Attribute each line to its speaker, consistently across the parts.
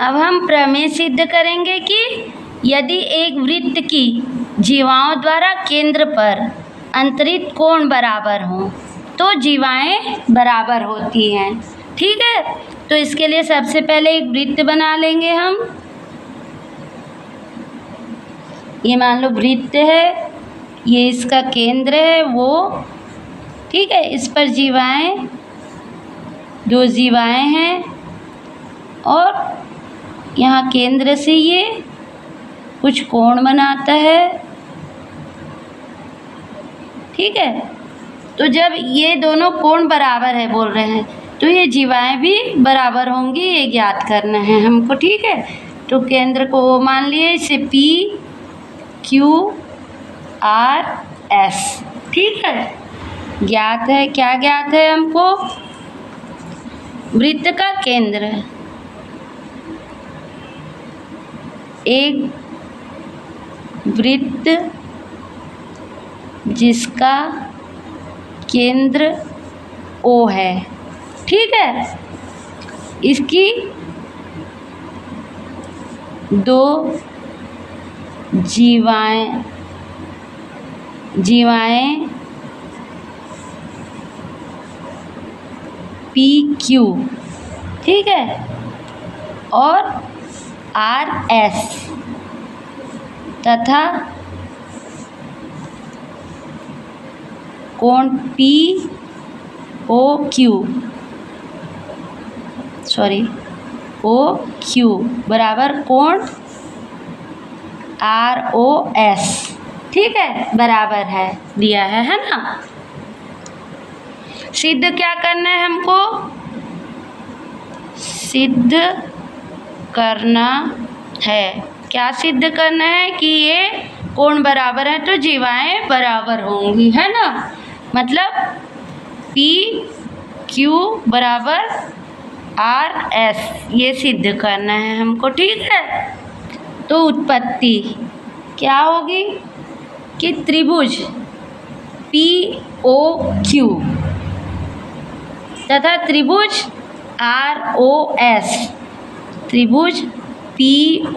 Speaker 1: अब हम प्रमेय सिद्ध करेंगे कि यदि एक वृत्त की जीवाओं द्वारा केंद्र पर अंतरित कोण बराबर हों तो जीवाएं बराबर होती हैं। ठीक है, तो इसके लिए सबसे पहले एक वृत्त बना लेंगे हम। ये मान लो वृत्त है, ये इसका केंद्र है वो। ठीक है, इस पर जीवाएं, दो जीवाएं हैं और यहाँ केंद्र से ये कुछ कोण बनाता है। ठीक है, तो जब ये दोनों कोण बराबर है बोल रहे हैं तो ये जीवाएं भी बराबर होंगी, ये ज्ञात करना है हमको। ठीक है, तो केंद्र को वो मान लिए, इसे P Q R S। ठीक है, ज्ञात है, क्या ज्ञात है हमको? वृत्त का केंद्र, एक वृत्त जिसका केंद्र O है। ठीक है, इसकी दो जीवाएं P Q, ठीक है, और R S तथा कोण P O Q बराबर कोण R O S। ठीक है, बराबर है, दिया है ना। सिद्ध क्या करना है हमको? सिद्ध करना है, क्या सिद्ध करना है? कि ये कोण बराबर है तो जीवाएं बराबर होंगी, है ना। मतलब P Q बराबर R S, ये सिद्ध करना है हमको। ठीक है, तो उत्पत्ति क्या होगी कि त्रिभुज P O Q तथा त्रिभुज R O S, त्रिभुज P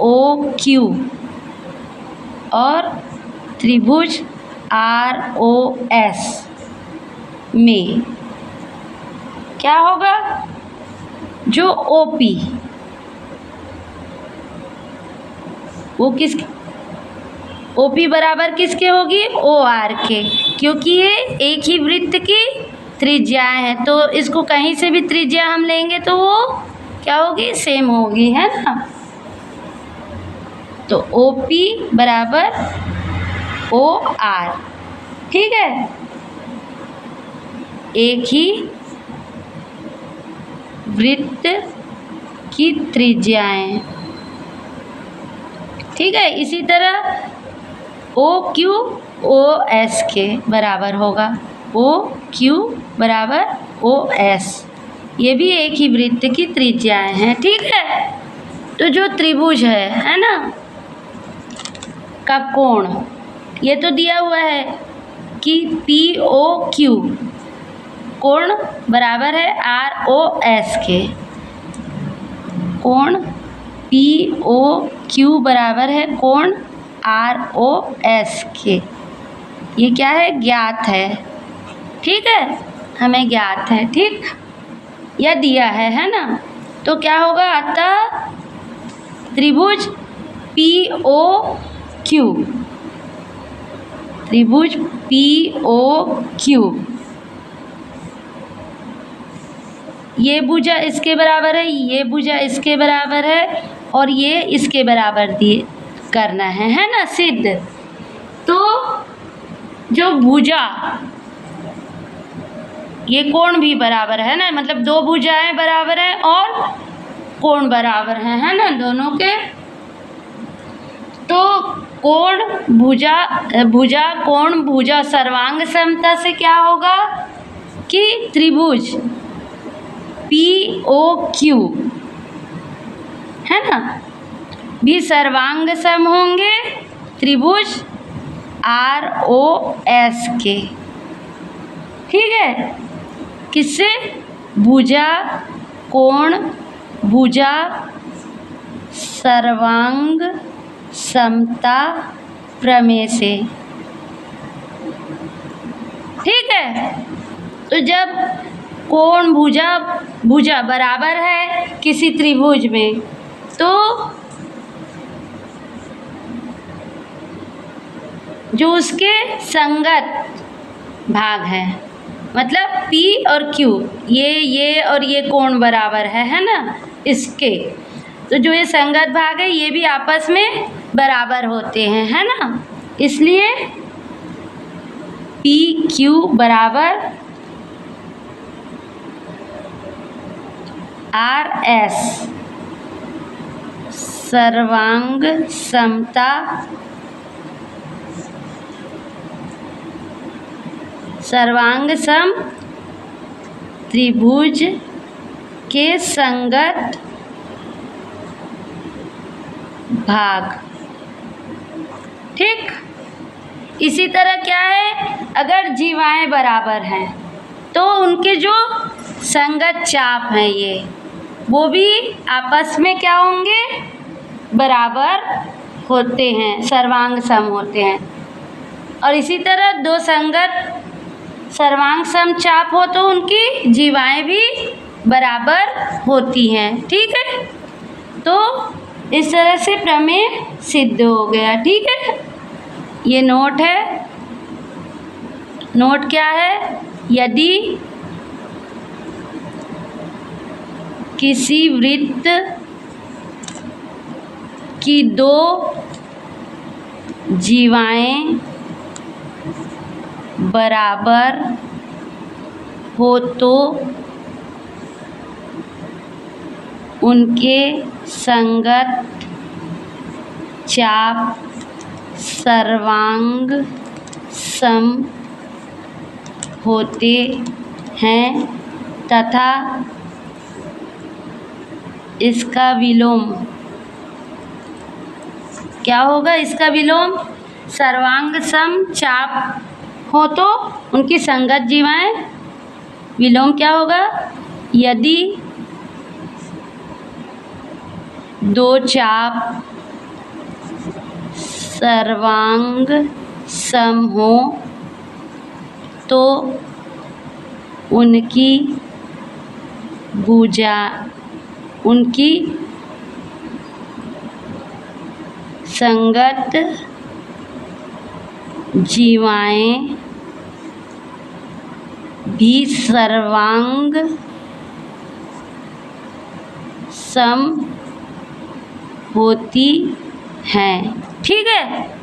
Speaker 1: O Q और त्रिभुज R O S में क्या होगा? जो OP, वो किस OP बराबर किसके होगी? OR के, क्योंकि ये एक ही वृत्त की त्रिज्याएं हैं, तो इसको कहीं से भी त्रिज्या हम लेंगे तो वो क्या होगी? सेम होगी, है ना। तो OP बराबर OR। ठीक है, एक ही वृत्त की त्रिज्याएं। ठीक है, इसी तरह OQ OS के बराबर होगा, OQ बराबर OS, ये भी एक ही वृत्त की त्रिज्याएं हैं। ठीक है, तो जो त्रिभुज है ना, का कोण, ये तो दिया हुआ है कि POQ कोण बराबर है ROS के, कोण POQ बराबर है कोण ROS के। ये क्या है? ज्ञात है। ठीक है, हमें ज्ञात है। ठीक, यह दिया है ना। तो क्या होगा? अतः त्रिभुज POQ, त्रिभुज POQ, ये भुजा इसके बराबर है, ये भुजा इसके बराबर है और ये इसके बराबर दिए करना है ना सिद्ध। तो जो भुजा, ये कोण भी बराबर है ना, मतलब दो भुजाएं बराबर हैं और कोण बराबर हैं, है ना, दोनों के। तो कोण भुजा कोण भुजा सर्वांग समता से क्या होगा कि त्रिभुज POQ, है ना, भी सर्वांग सम होंगे त्रिभुज ROS के। ठीक है, किससे? भुजा कोण भुजा सर्वांग समता प्रमेय से। ठीक है, तो जब कोण भुजा बराबर है किसी त्रिभुज में, तो जो उसके संगत भाग है, मतलब P और Q, ये और ये कोण बराबर है ना, इसके तो जो ये संगत भाग है ये भी आपस में बराबर होते हैं, है ना। इसलिए PQ बराबर RS, सर्वांग समता सर्वांग सम त्रिभुज के संगत भाग। ठीक, इसी तरह क्या है, अगर जीवाएं बराबर हैं तो उनके जो संगत चाप हैं ये, वो भी आपस में क्या होंगे, बराबर होते हैं, सर्वांग सम होते हैं। और इसी तरह दो संगत सर्वांग सम चाप हो तो उनकी जीवाएं भी बराबर होती हैं। ठीक है, तो इस तरह से प्रमेय सिद्ध हो गया। ठीक है, ये नोट है। नोट क्या है, यदि किसी वृत्त की दो जीवाएं बराबर हो तो उनके संगत चाप सर्वांग सम होते हैं तथा इसका विलोम क्या होगा, इसका विलोम सर्वांग सम चाप हो तो उनकी संगत जीवाएं, विलोम क्या होगा, यदि दो चाप सर्वांग सम हो तो उनकी संगत जीवाएं भी सर्वांग सम होती हैं। ठीक है।